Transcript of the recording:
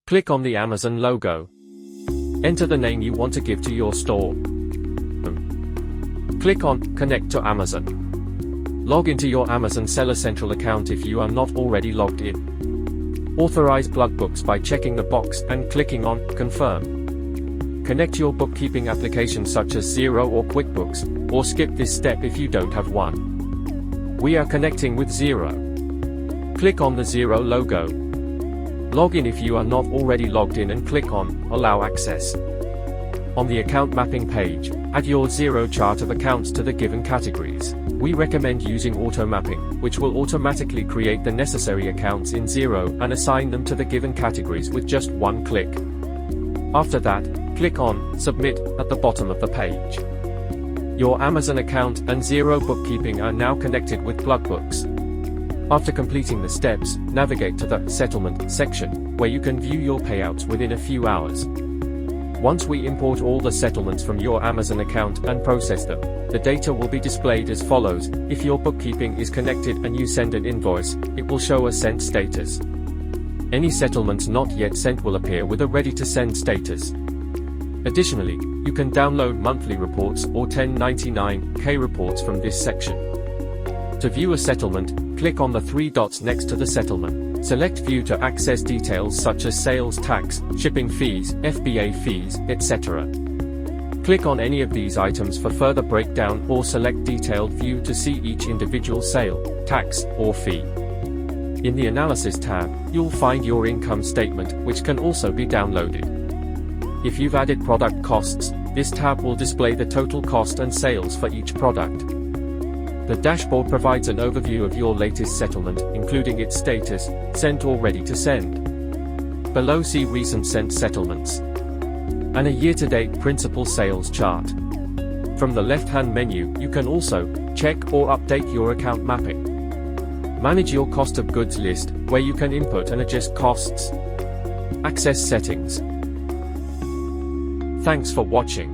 Click on the Amazon logo. Enter the name you want to give to your store. Click on Connect to Amazon. Log into your Amazon Seller Central account if you are not already logged in. Authorize Plugbooks by checking the box and clicking on Confirm. Connect your bookkeeping application such as Xero or QuickBooks, or skip this step if you don't have one. We are connecting with Xero. Click on the Xero logo. Log in if you are not already logged in and click on Allow Access. On the account mapping page, add your Xero chart of accounts to the given categories. We recommend using auto mapping, which will automatically create the necessary accounts in Xero and assign them to the given categories with just one click. After that, click on Submit at the bottom of the page. Your Amazon account and Xero bookkeeping are now connected with Plugbooks. After completing the steps, navigate to the Settlement section, where you can view your payouts within a few hours. Once we import all the settlements from your Amazon account and process them, the data will be displayed as follows. If your bookkeeping is connected and you send an invoice, it will show a sent status. Any settlements not yet sent will appear with a ready-to-send status. Additionally, you can download monthly reports or 1099-K reports from this section. To view a settlement, click on the three dots next to the settlement. Select View to access details such as sales tax, shipping fees, FBA fees, etc. Click on any of these items for further breakdown or select Detailed View to see each individual sale, tax, or fee. In the Analysis tab, you'll find your income statement, which can also be downloaded. If you've added product costs, this tab will display the total cost and sales for each product. The dashboard provides an overview of your latest settlement, including its status, sent or ready to send. Below, see recent sent settlements and a year-to-date principal sales chart. From the left-hand menu, you can also check or update your account mapping. Manage your cost of goods list, where you can input and adjust costs. Access settings. Thanks for watching.